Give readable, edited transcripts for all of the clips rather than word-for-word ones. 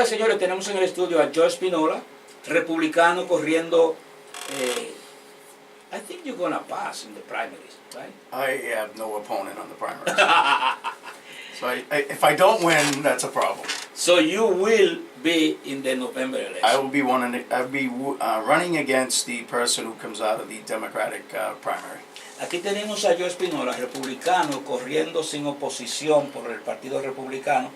Señoras y señores, tenemos en el estudio a Joe Espinola, republicano corriendo. I think you're gonna pass in the primaries, right? I have no opponent on the primaries. So if I don't win, that's a problem. So you will be in the November election. I will be running against the person who comes out of the Democratic primary. Aquí tenemos a Joe Espinola, republicano, corriendo sin oposición por el Partido Republicano.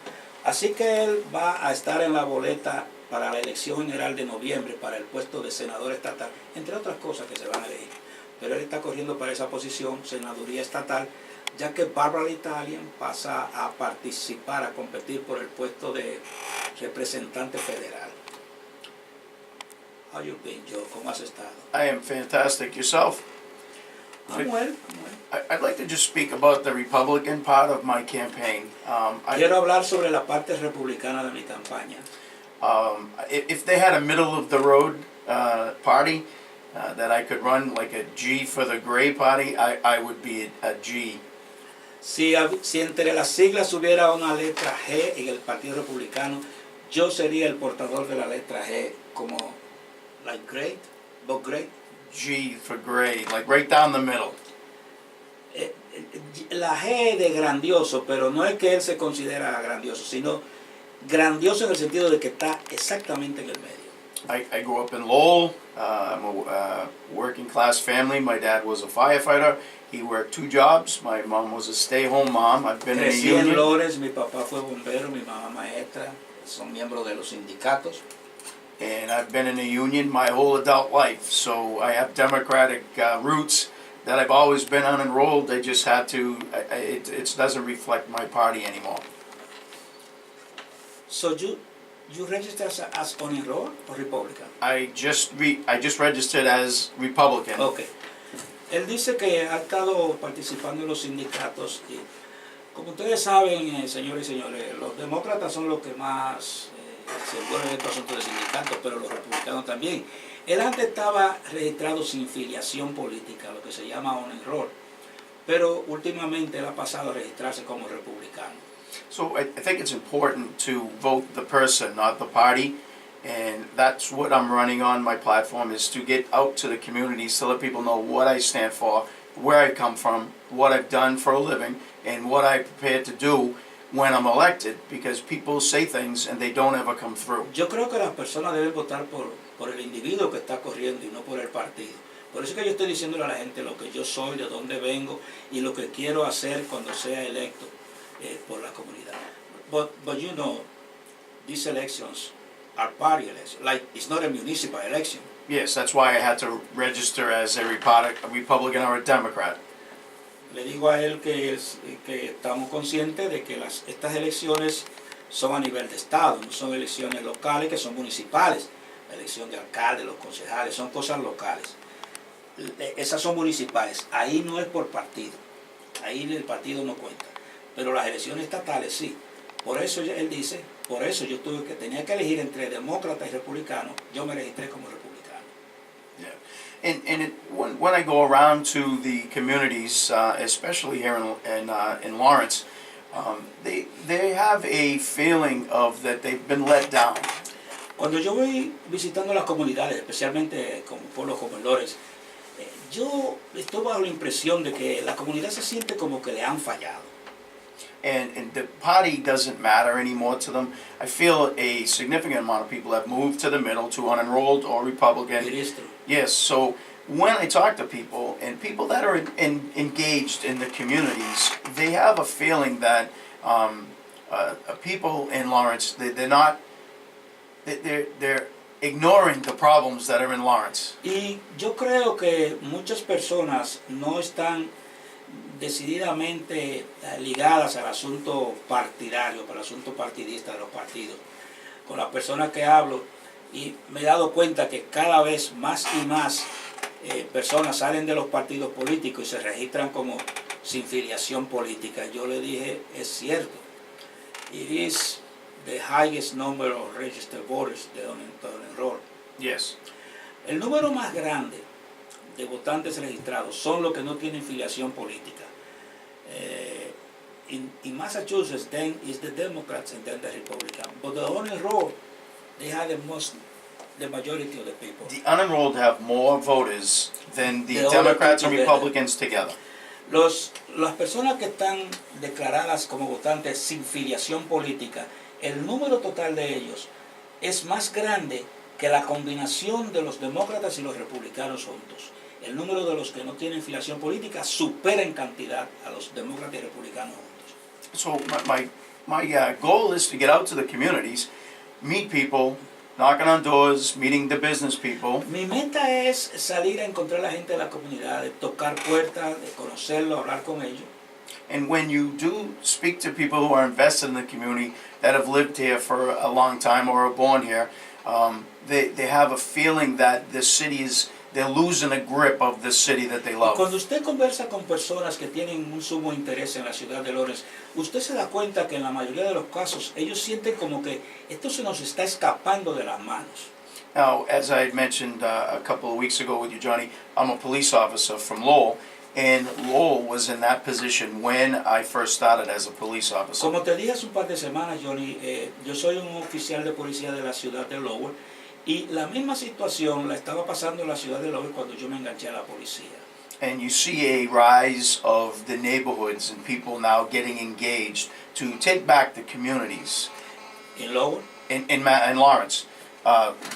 Así que él va a estar en la boleta para la elección general de noviembre para el puesto de senador estatal, entre otras cosas que se van a elegir. Pero él está corriendo para esa posición, senaduría estatal, ya que Barbara Italian pasa a participar, a competir por el puesto de representante federal. How you been, Joe? ¿Cómo has estado? I am fantastic. Yourself? I'm well. I'd like to just speak about the Republican part of my campaign. Quiero hablar sobre la parte republicana de mi campaña. If they had a middle-of-the-road party that I could run, like a G for the Gray Party, I would be a G. Si entre las siglas hubiera una letra G en el Partido Republicano, yo sería el portador de la letra G, como like great, but great. G for Gray, like right down the middle. La G de grandioso, pero no es que él se considera grandioso, sino grandioso en el sentido de que está exactamente en el medio. I grew up in Lowell. I'm a working class family. My dad was a firefighter. He worked 2 jobs. My mom was a stay-home mom. I've been in a Crecí en union. Lores, mi papá fue bombero, mi mamá maestra, son miembros de los sindicatos. And I've been in a union my whole adult life. So I have Democratic roots that I've always been unenrolled. They just had to, it doesn't reflect my party anymore. So you registered as unenrolled or Republican? I just registered as Republican. Okay. Él dice que ha estado participando en los sindicatos y, como ustedes saben, señores y señores, los demócratas son los que más se envuelven en estos asuntos de sindicatos, pero los republicanos también. Él antes estaba registrado sin filiación política, lo que se llama unenrolled, pero últimamente él ha pasado a registrarse como republicano. So I think it's important to vote the person, not the party. And that's what I'm running on. My platform is to get out to the communities to let people know what I stand for, where I come from, what I've done for a living, and what I'm prepared to do when I'm elected, because people say things and they don't ever come through. Yo creo que las personas deben votar por el individuo que está corriendo y no por el partido. Por eso es que yo estoy diciéndole a la gente lo que yo soy, de dónde vengo y lo que quiero hacer cuando sea electo por la comunidad. But you know, these elections are party elections. Like, it's not a municipal election. Yes, that's why I had to register as a Republican or a Democrat. Le digo a él que estamos conscientes de que estas elecciones son a nivel de estado, no son elecciones locales, que son municipales. La elección de alcalde, los concejales, son cosas locales. Esas son municipales. Ahí no es por partido. Ahí el partido no cuenta. Pero las elecciones estatales sí. Por eso él dice, por eso yo tenía que elegir entre demócrata y republicano. Yo me registré como republicano. Yeah. When I go around to the communities, especially here in Lawrence, they have a feeling of that they've been let down. Cuando yo voy visitando las comunidades, especialmente como pueblos como Lores, yo estoy bajo la impresión de que la comunidad se siente como que le han fallado. And the party doesn't matter anymore to them. I feel a significant amount of people have moved to the middle, to unenrolled or Republican. It is true. Yes, so when I talk to people, and people that are engaged in the communities, they have a feeling that people in Lawrence, they're ignoring the problems that are in Lawrence. Y yo creo que muchas personas no están decididamente ligadas al asunto partidario, al asunto partidista de los partidos. Con las personas que hablo, y me he dado cuenta que cada vez más y más personas salen de los partidos políticos y se registran como sin filiación política. Yo le dije, es cierto. It is the highest number of registered voters de unenrolled. Yes. El número más grande de votantes registrados son los que no tienen filiación política. In Massachusetts, then is the Democrats and then the Republicans. But the unenrolled they have the majority of the people. The unenrolled have more voters than the The other Democrats and people Republicans together. Las personas que están declaradas como votantes sin filiación política, el número total de ellos es más grande que la combinación de los demócratas y los republicanos juntos. El número de los que no tienen filiación política supera en cantidad a los demócratas y republicanos juntos. So my goal is to get out to the communities, meet people, knocking on doors, meeting the business people. Mi meta es salir a encontrar a la gente de la comunidad, de tocar puertas, de conocerlos, hablar con ellos. And when you do speak to people who are invested in the community, that have lived here for a long time or are born here, they have a feeling that the city is, they're losing a grip of the city that they love. Cuando usted conversa con personas que tienen un sumo interés en la ciudad de Lawrence, usted se da cuenta que en la mayoría de los casos ellos sienten como que esto se nos está escapando de las manos. Now, as I had mentioned a couple of weeks ago with you, Johnny, I'm a police officer from Lowell, and Lowell was in that position when I first started as a police officer. Como te dije hace un par de semanas, Johnny, yo soy un oficial de policía de la ciudad de Lowell, y la misma situación la estaba pasando en la ciudad de Lowell cuando yo me enganché a la policía. And you see a rise of the neighborhoods and people now getting engaged to take back the communities. En Lowell, In Lawrence,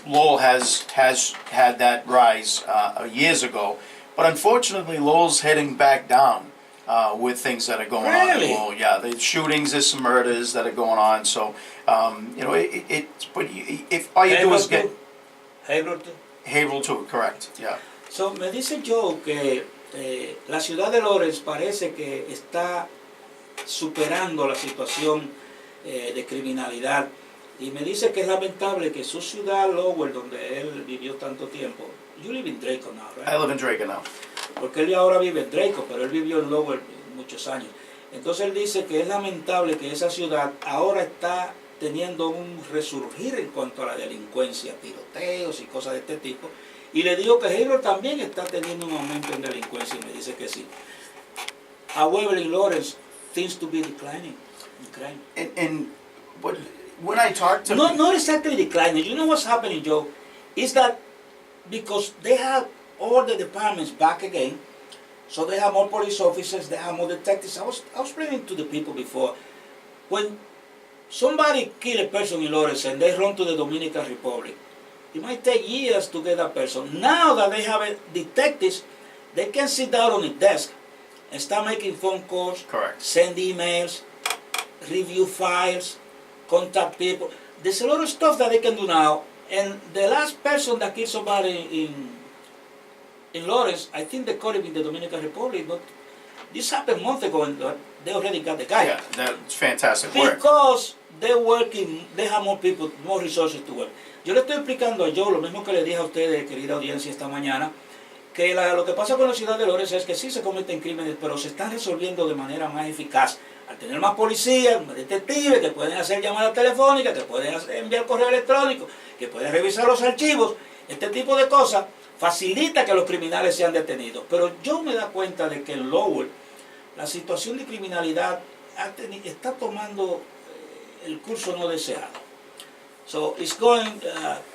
Lowell has had that rise years ago, but unfortunately Lowell's heading back down with things that are going on in Really? Lowell. Yeah, there's shootings, there's some murders that are going on. So if all you do is get Haverhill too. Haverhill too, correct? Yeah. So, me dice Joe que la ciudad de Lawrence parece que está superando la situación de criminalidad, y me dice que es lamentable que su ciudad, Lowell, donde él vivió tanto tiempo, you live in Draco now, right? I live in Draco now. Porque él ahora vive en Draco, pero él vivió en Lowell muchos años. Entonces él dice que es lamentable que esa ciudad ahora está teniendo un resurgir en cuanto a la delincuencia, tiroteos y cosas de este tipo. Y le digo que Haverhill también está teniendo un aumento en delincuencia, y me dice que sí. However, in Lawrence, things to be declining in crime. And when I talk to Not exactly declining. You know what's happening, Joe? Is that because they have all the departments back again, so they have more police officers, they have more detectives. I was explaining to the people before, when somebody kill a person in Lawrence and they run to the Dominican Republic, it might take years to get that person. Now that they have detectives, they can sit down on a desk and start making phone calls, Correct. send emails, review files, contact people. There's a lot of stuff that they can do now. And the last person that killed somebody in Lawrence, I think they caught him in the Dominican Republic, but this happened months ago and they already got the guy. Yeah, that's fantastic work. Because they're working, they have more people, more resources to work. Yo le estoy explicando a Joe lo mismo que le dije a ustedes, querida audiencia, esta mañana, que lo que pasa con la ciudad de Lawrence es que sí se cometen crímenes, pero se están resolviendo de manera más eficaz. Al tener más policías, más detectives que pueden hacer llamadas telefónicas, que pueden enviar correo electrónico, que pueden revisar los archivos, este tipo de cosas facilita que los criminales sean detenidos. Pero yo me da cuenta de que en Lowell la situación de criminalidad está tomando el curso no deseado. So it's going,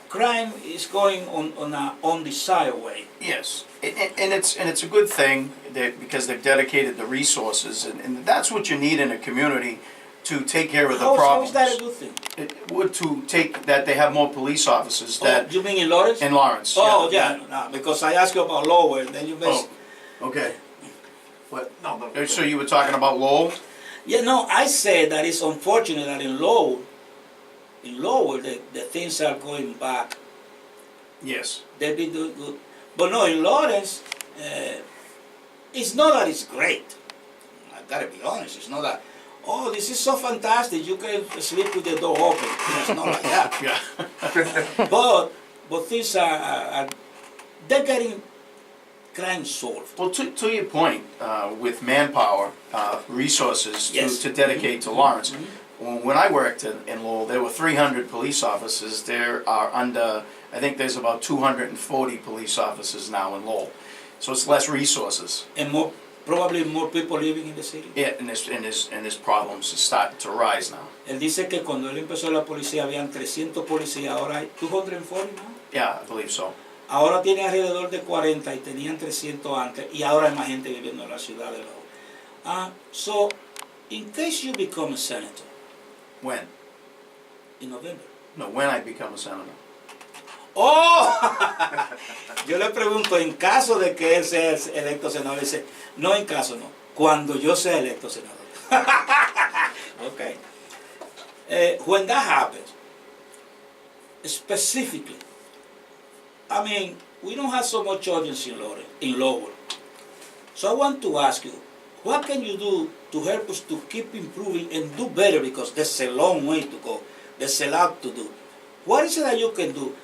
crime is going on a undesired way. Yes, and it's a good thing because they've dedicated the resources, and that's what you need in a community to take care of the How problems. is that a good thing? It would to take that they have more police officers that You mean in Lawrence? in Lawrence. Oh, yeah, no, because I asked you about Lowell, then you missed. Okay. What? No, So you were talking about Lowell? Yeah, no, I said that it's unfortunate that in Lowell, the things are going back. Yes. They've been doing good. But no, in Lawrence, it's not that it's great. I've got to be honest. It's not that, oh, this is so fantastic, you can sleep with the door open. It's not like that. Yeah. But things are they're getting crime solved. Well, to your point, with manpower, resources Yes. to dedicate to Lawrence. When I worked in Lowell, there were 300 police officers. There are I think there's about 240 police officers now in Lowell. So it's less resources. And more probably more people living in the city. Yeah, and his problems are starting to rise now. Él dice que cuando él empezó la policía habían 300 policías, ahora hay 240 now. Yeah, I believe so. Ahora tiene alrededor de 40 y tenían 300 antes, y ahora hay más gente viviendo en la ciudad de Lowe. So, in case you become a senator. When? In November. No, when I become a senator. ¡Oh! Yo le pregunto, en caso de que él sea electo senador, dice, no en caso, no, cuando yo sea electo senador. Okay. When that happens, specifically, I mean, we don't have so much audience in Lowell. So I want to ask you, what can you do to help us to keep improving and do better, because there's a long way to go. There's a lot to do. What is it that you can do?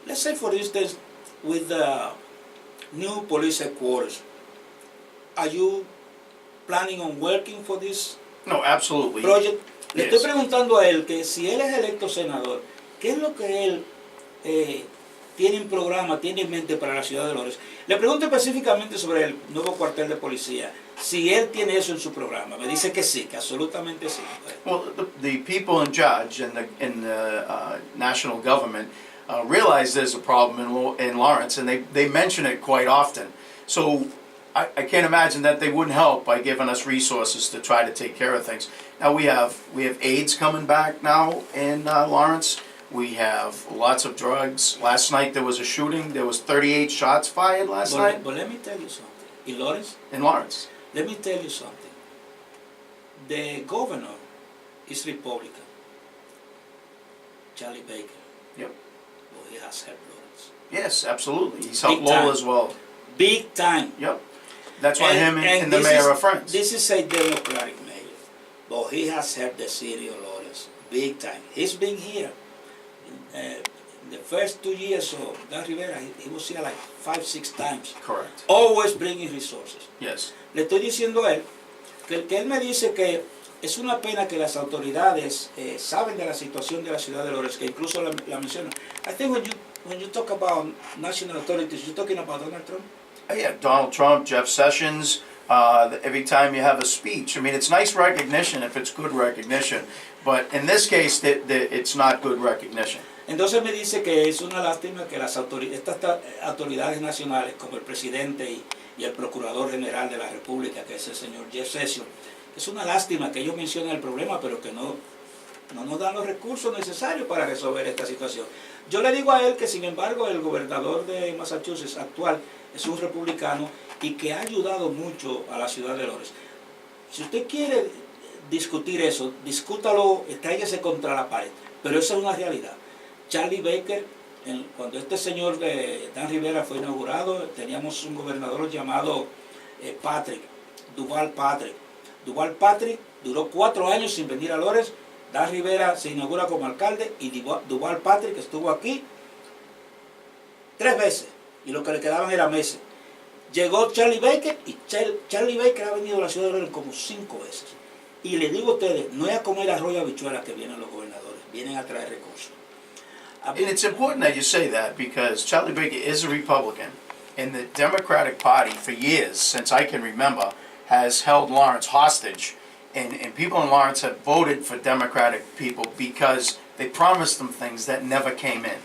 Let's say, for instance, with the new police headquarters, are you planning on working for this No, absolutely. project? Le Yes. estoy preguntando a él que si él es electo senador, ¿qué es lo que él tiene en programa, tiene en mente para la ciudad de Dolores? Le pregunto específicamente sobre el nuevo cuartel de policía, si él tiene eso en su programa. Me dice que sí, que absolutamente sí. Well, the people in charge and the national government realize there's a problem in Lawrence, and they mention it quite often. So I can't imagine that they wouldn't help by giving us resources to try to take care of things. Now we have AIDS coming back now in Lawrence. We have lots of drugs. Last night there was a shooting. There was 38 shots fired last night But let me tell you something. In Lawrence, in Lawrence. let me tell you something. The governor is Republican, Charlie Baker. Yep. Well, he has helped Lawrence. Yes, absolutely. He's helped Big time. Lowell as well. Big time. Yep. That's why him and the this mayor is- are friends. This is a Democratic mayor, but he has helped the city of Lawrence big time. He's been here. In the first 2 years of Dan Rivera, he was here like 5-6 times, Correct. always bringing resources. Yes. Le estoy diciendo a él que él me dice que es una pena que las autoridades saben de la situación de la ciudad de Lawrence, que incluso la mencionan. I think when you talk about national authorities, you're talking about Donald Trump. Yeah, Donald Trump, Jeff Sessions, every time you have a speech. I mean, it's nice recognition if it's good recognition, but in this case, it's not good recognition. Entonces me dice que es una lástima que estas autoridades nacionales, como el presidente y el procurador general de la República, que es el señor Jeff Sessions, es una lástima que ellos mencionen el problema, pero que no nos dan los recursos necesarios para resolver esta situación. Yo le digo a él que, sin embargo, el gobernador de Massachusetts actual es un republicano y que ha ayudado mucho a la ciudad de Lawrence. Si usted quiere discutir eso, discútalo, tráigase contra la pared, pero esa es una realidad. Charlie Baker, cuando este señor Dan Rivera fue inaugurado, teníamos un gobernador llamado Duval Patrick. Duval Patrick duró 4 años sin venir a Lawrence. Dan Rivera se inaugura como alcalde y Duval Patrick estuvo aquí 3 veces y lo que le quedaban era meses. Llegó Charlie Baker y Charlie Baker ha venido a la ciudad de Lawrence como 5 veces. Y le digo a ustedes, no es a comer arroz y habichuelas que vienen los gobernadores, vienen a traer recursos. And it's important that you say that because Charlie Baker is a Republican, and the Democratic Party, for years, since I can remember, has held Lawrence hostage. And people in Lawrence have voted for Democratic people because they promised them things that never came in.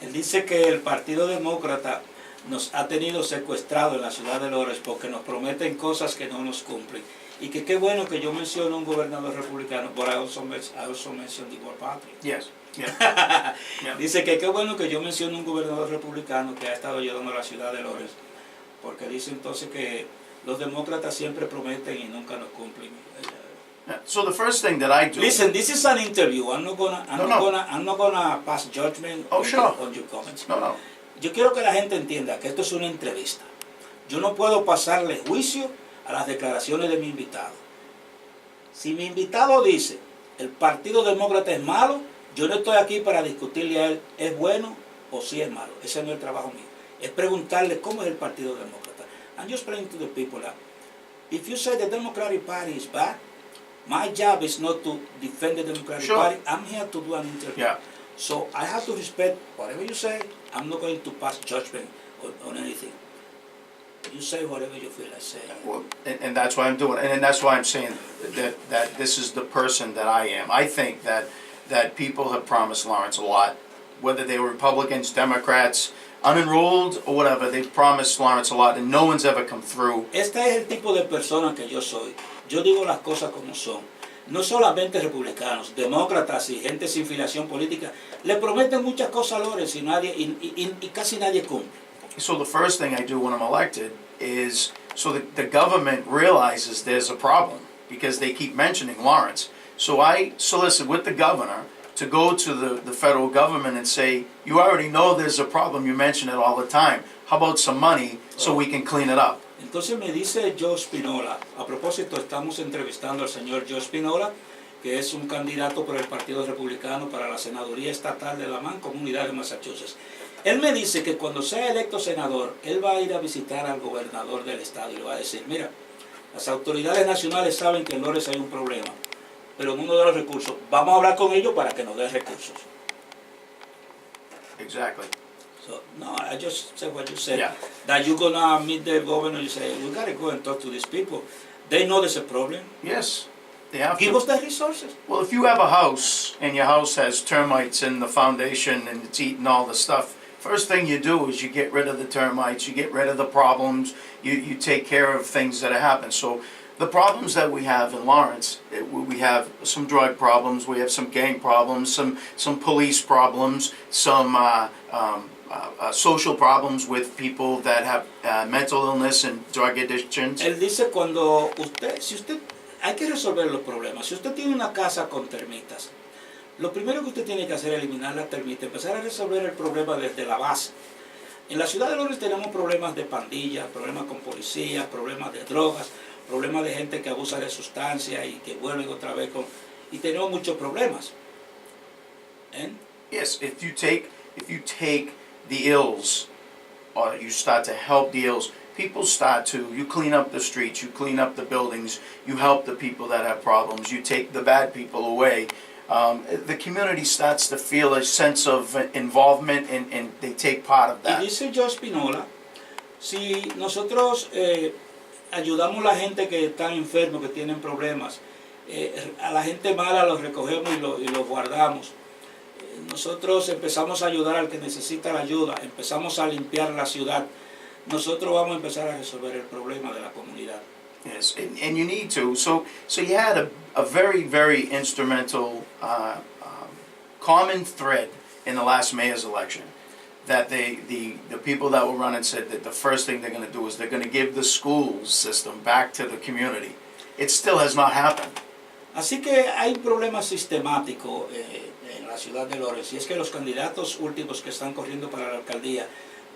Él dice que el Partido Demócrata nos ha tenido secuestrado en la ciudad de Lawrence porque nos prometen cosas que no nos cumplen. Y que qué bueno que yo menciono un gobernador republicano, but I also mentioned Duval Patrick. Yes. Yeah. Yeah. Dice que qué bueno que yo menciono un gobernador republicano que ha estado ayudando a la ciudad de Lawrence, porque dice entonces que los demócratas siempre prometen y nunca nos cumplen. So the first thing that I do. Listen, this is an interview. I'm not gonna pass judgment Oh, sure. on your comments. No. Yo quiero que la gente entienda que esto es una entrevista. Yo no puedo pasarle juicio a las declaraciones de mi invitado. Si mi invitado dice el Partido Demócrata es malo, yo no estoy aquí para discutirle a él es bueno o si es malo. Ese no es el trabajo mío. Es preguntarle cómo es el Partido Demócrata. I'm just explaining to the people that if you say the Democratic Party is bad, my job is not to defend the Democratic Sure. Party. I'm here to do an interview. Yeah. So I have to respect whatever you say. I'm not going to pass judgment on anything. You say whatever you feel like saying. Well, and that's why I'm doing it, and that's why I'm saying that this is the person that I am. I think that people have promised Lawrence a lot, whether they were Republicans, Democrats, unenrolled, or whatever. They've promised Lawrence a lot, and no one's ever come through. Este es el tipo de persona que yo soy. Yo digo las cosas como son. No solamente republicanos, demócratas y gente sin filiación política le prometen muchas cosas a Lawrence y casi nadie cumple. So the first thing I do when I'm elected is so that the government realizes there's a problem because they keep mentioning Lawrence. So I solicit with the governor to go to the federal government and say, you already know there's a problem, you mention it all the time. How about some money so we can clean it up? Entonces me dice Joe Espinola, a propósito estamos entrevistando al señor Joe Espinola, que es un candidato por el Partido Republicano para la senaduría estatal de la Mancomunidad de Massachusetts. Él me dice que cuando sea electo senador, él va a ir a visitar al gobernador del estado y le va a decir, mira, las autoridades nacionales saben que en Lawrence hay un problema, pero en uno de los recursos, vamos a hablar con ellos para que nos den recursos. Exactly. So, no, I just said what you said. Yeah. That you're going to meet the governor, you say, we got to go and talk to these people. They know there's a problem. Yes, they have Give to. us the resources. Well, if you have a house and your house has termites in the foundation and it's eating all the stuff, first thing you do is you get rid of the termites, you get rid of the problems, you take care of things that happen. So the problems that we have in Lawrence, we have some drug problems, we have some gang problems, some police problems, some social problems with people that have mental illness and drug addictions. Él dice si usted, hay que resolver los problemas. Si usted tiene una casa con termitas, lo primero que usted tiene que hacer es eliminar las termitas, empezar a resolver el problema desde la base. En la ciudad de Lawrence tenemos problemas de pandillas, problemas con policías, problemas de drogas, problemas de gente que abusa de sustancias y que vuelven otra vez con... Y tenemos muchos problemas. Yes, if you take the ills, or you start to help the ills, people start to, you clean up the streets, you clean up the buildings, you help the people that have problems, you take the bad people away. The community starts to feel a sense of involvement and they take part of that. Y dice Joe Espinola, si nosotros ayudamos a la gente que está enferma, que tienen problemas, a la gente mala los recogemos y los guardamos. Nosotros empezamos a ayudar al que necesita la ayuda, empezamos a limpiar la ciudad. Nosotros vamos a empezar a resolver el problema de la comunidad. Yes, and you need to. So you had a very, very instrumental, common thread in the last mayor's election. That the people that were running said that the first thing they're going to do is they're going to give the school system back to the community. It still has not happened. Así que hay un problema sistemático en la ciudad de Lawrence, y es que los candidatos últimos que están corriendo para la alcaldía,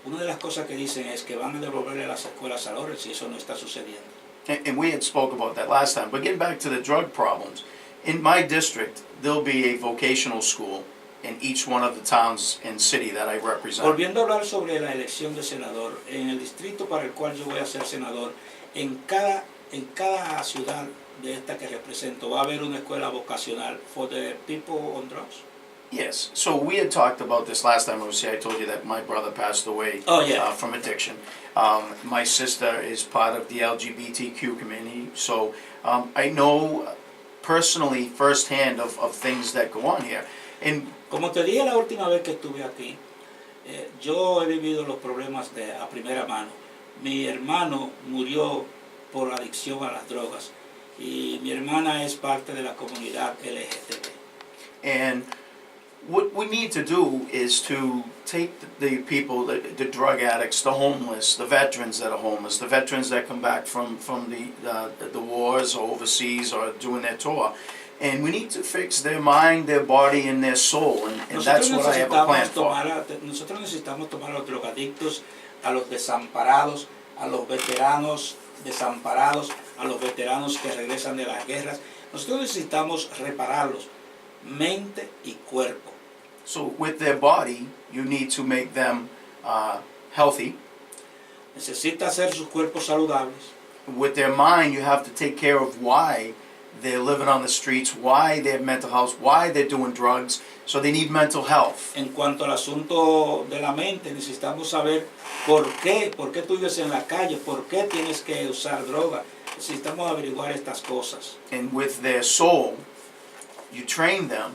una de las cosas que dicen es que van a devolverle las escuelas a Lawrence, y eso no está sucediendo. And we had spoke about that last time. But getting back to the drug problems, in my district, there'll be a vocational school in each one of the towns and city that I represent. Volviendo a hablar sobre la elección de senador, en el distrito para el cual yo voy a ser senador, en cada ciudad de esta que represento va a haber una escuela vocacional for the people on drugs. Yes. So we had talked about this last time. I told you that my brother passed away from addiction. My sister is part of the LGBTQ community, so I know personally firsthand of things that go on here. And como te dije la última vez que estuve aquí, yo he vivido los problemas a primera mano. Mi hermano murió por adicción a las drogas y mi hermana es parte de la comunidad LGBT. And what we need to do is to take the people, the drug addicts, the homeless, the veterans that are homeless, the veterans that come back from the wars or overseas or doing their tour, and we need to fix their mind, their body, and their soul, and that's what I have a plan for. Nosotros necesitamos tomar a los drogadictos, a los desamparados, a los veteranos desamparados, a los veteranos que regresan de las guerras. Nosotros necesitamos repararlos, mente y cuerpo. So with their body, you need to make them healthy. Necesita hacer sus cuerpos saludables. With their mind, you have to take care of why they're living on the streets, why they have mental health, why they're doing drugs, so they need mental health. En cuanto al asunto de la mente, necesitamos saber por qué tú vives en la calle, por qué tienes que usar droga. Necesitamos averiguar estas cosas. And with their soul, you train them,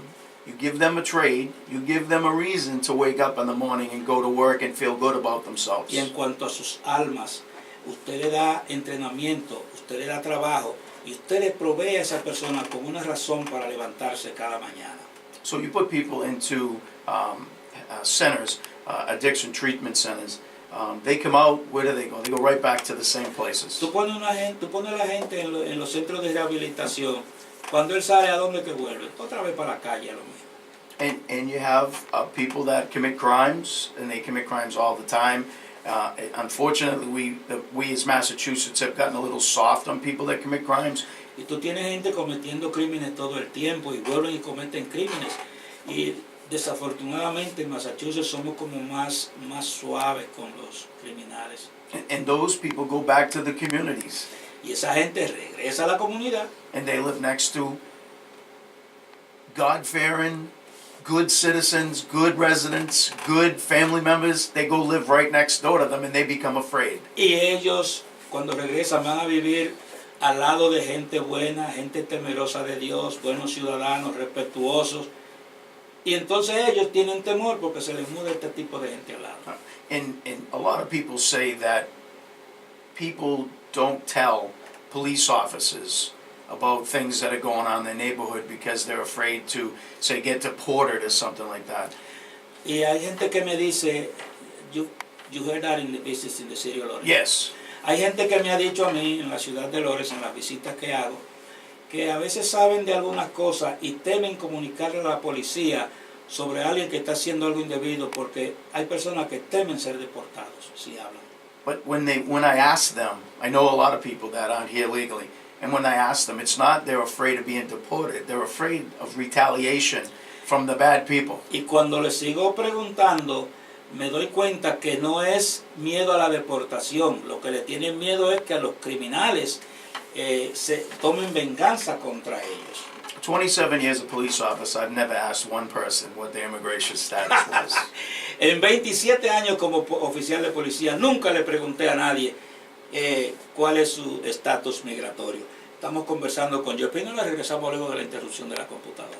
you give them a trade, you give them a reason to wake up in the morning and go to work and feel good about themselves. Y en cuanto a sus almas, usted le da entrenamiento, usted le da trabajo y usted le provee a esa persona con una razón para levantarse cada mañana. So you put people into centers, addiction treatment centers. They come out, where do they go? They go right back to the same places. Tú pones a la gente en los centros de rehabilitación. Cuando él sale, ¿a dónde que vuelve? Otra vez para la calle, a lo mismo. And you have people that commit crimes, and they commit crimes all the time. Unfortunately, we as Massachusetts have gotten a little soft on people that commit crimes. Y tú tienes gente cometiendo crímenes todo el tiempo y vuelven y cometen crímenes. Y desafortunadamente en Massachusetts somos como más suaves con los criminales. And those people go back to the communities. Y esa gente regresa a la comunidad. And they live next to God-fearing, good citizens, good residents, good family members. They go live right next door to them and they become afraid. Y ellos cuando regresan van a vivir al lado de gente buena, gente temerosa de Dios, buenos ciudadanos, respetuosos. Y entonces ellos tienen temor porque se les muda este tipo de gente al lado. And a lot of people say that people don't tell police officers about things that are going on in their neighborhood because they're afraid to, say, get deported or something like that. Y hay gente que me dice, you heard that in the business in the city of Lawrence. Yes. Hay gente que me ha dicho a mí en la ciudad de Lawrence, en las visitas que hago, que a veces saben de algunas cosas y temen comunicarle a la policía sobre alguien que está haciendo algo indebido porque hay personas que temen ser deportados si hablan. But when I ask them, I know a lot of people that aren't here legally, and when I ask them, it's not they're afraid of being deported, they're afraid of retaliation from the bad people. Y cuando les sigo preguntando, me doy cuenta que no es miedo a la deportación, lo que le tienen miedo es que a los criminales se tomen venganza contra ellos. 27 years as a police officer, I've never asked one person what their immigration status was. En 27 años como oficial de policía, nunca le pregunté a nadie cuál es su estatus migratorio. Estamos conversando con Joe Espinola, regresamos luego de la interrupción de la computadora.